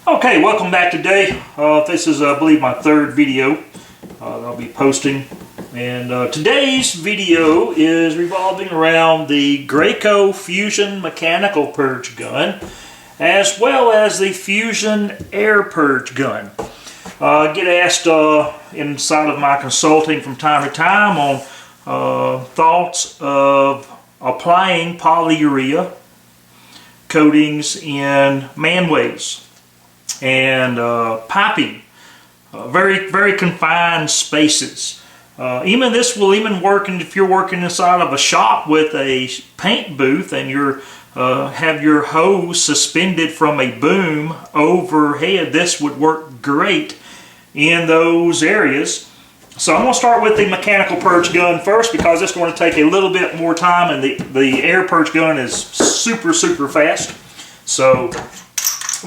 Okay, welcome back today. This is, I believe, my third video that I'll be posting. And today's video is revolving around the Graco Fusion mechanical purge gun, as well as the Fusion air purge gun. I get asked inside of my consulting from time to time on thoughts of applying polyurea coatings in Manways and piping very confined spaces. This will even work if you're working inside of a shop with a paint booth and you're have your hose suspended from a boom overhead. This would work great in those areas. So I'm going to start with the mechanical purge gun first because it's going to take a little bit more time, and the air purge gun is super fast. So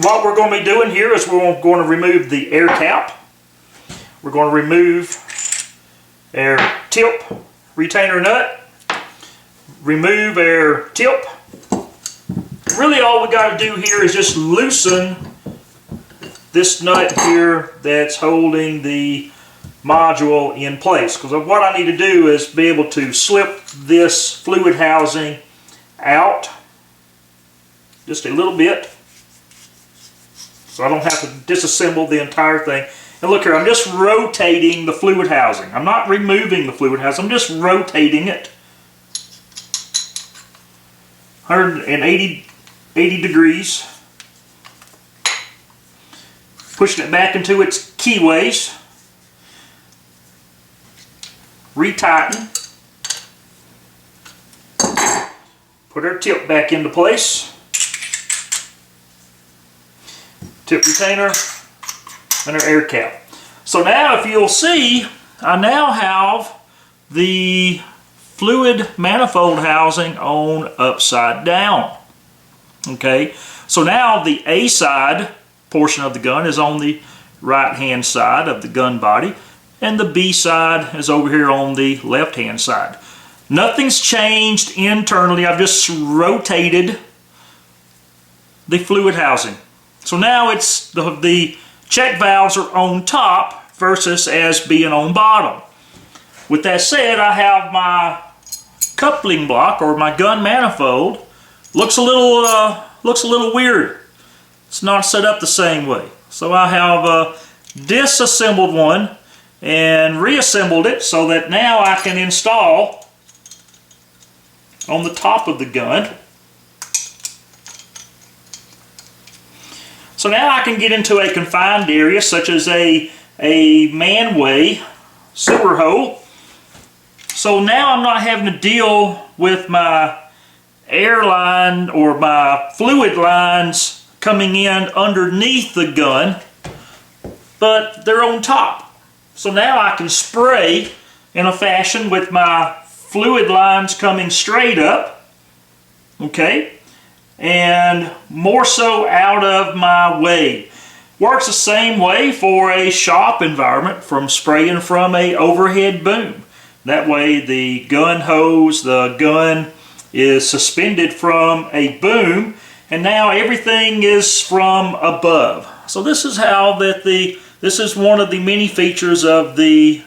what we're going to be doing here is we're going to remove the air cap. We're going to remove our tip retainer nut. Remove our tip. Really all we got to do here is just loosen this nut here that's holding the module in place, because what I need to do is be able to slip this fluid housing out just a little bit so I don't have to disassemble the entire thing. And look here, I'm just rotating the fluid housing. I'm not removing the fluid housing, I'm just rotating it 180 degrees, pushing it back into its keyways. Retighten, put our tip back into place, tip retainer, and our air cap. So now if you'll see, I now have the fluid manifold housing on upside down. Okay, so now the A side portion of the gun is on the right hand side of the gun body, and the B side is over here on the left hand side. Nothing's changed internally. I've just rotated the fluid housing. So now it's the check valves are on top versus as being on bottom. With that said, I have my coupling block, or my gun manifold, looks a little weird. It's not set up the same way. So I have disassembled one and reassembled it so that now I can install on the top of the gun. So now I can get into a confined area such as a manway sewer hole. So now I'm not having to deal with my air line or my fluid lines coming in underneath the gun, but they're on top. So now I can spray in a fashion with my fluid lines coming straight up, okay, and more so out of my way. Works the same way for a shop environment from spraying from a overhead boom. That way the gun hose, the gun is suspended from a boom, and now everything is from above. So this is how this is one of the many features of the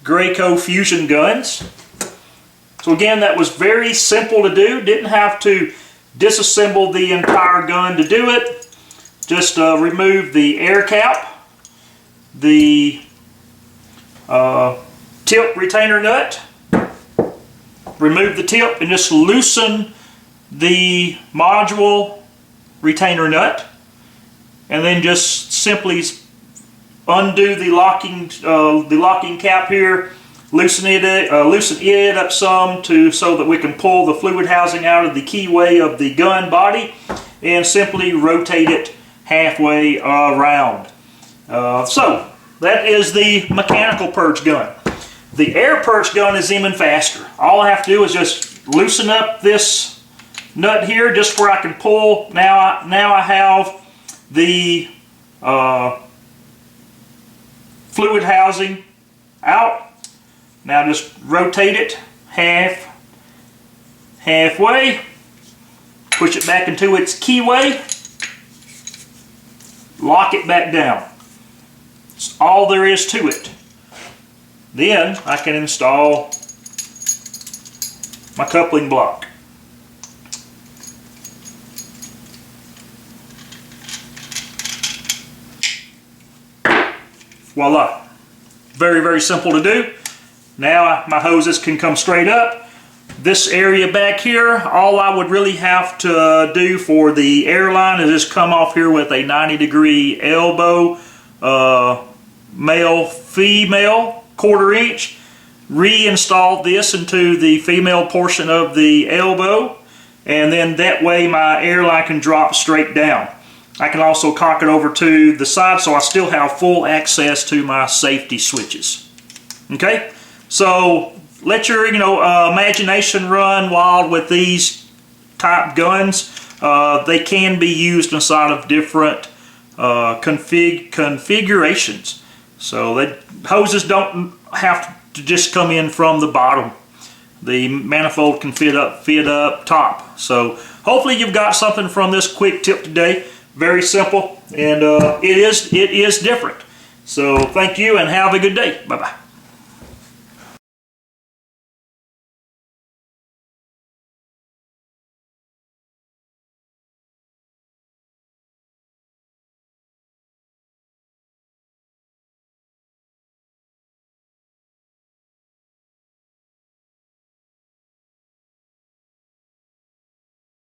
Graco Fusion guns. So again, that was very simple to do. Didn't have to disassemble the entire gun to do it. Just remove the air cap, the tip retainer nut, remove the tip and just loosen the module retainer nut, and then just simply undo the locking cap here, loosen it up some so that we can pull the fluid housing out of the keyway of the gun body, and simply rotate it halfway around. So that is the mechanical purge gun. The air purge gun is even faster. All I have to do is just loosen up this nut here just where I can pull. Now I have the fluid housing out. Now just rotate it halfway, push it back into its keyway, lock it back down. That's all there is to it. Then I can install my coupling block. Voila. Very, very simple to do. Now my hoses can come straight up. This area back here, all I would really have to do for the airline is just come off here with a 90-degree elbow, male, female, 1/4 inch. Reinstall this into the female portion of the elbow, and then that way my airline can drop straight down. I can also cock it over to the side so I still have full access to my safety switches. Okay, so let your imagination run wild with these type guns. They can be used inside of different configurations. So that hoses don't have to just come in from the bottom. The manifold can fit up top. So hopefully you've got something from this quick tip today. Very simple, and it is different. So thank you and have a good day. Bye-bye.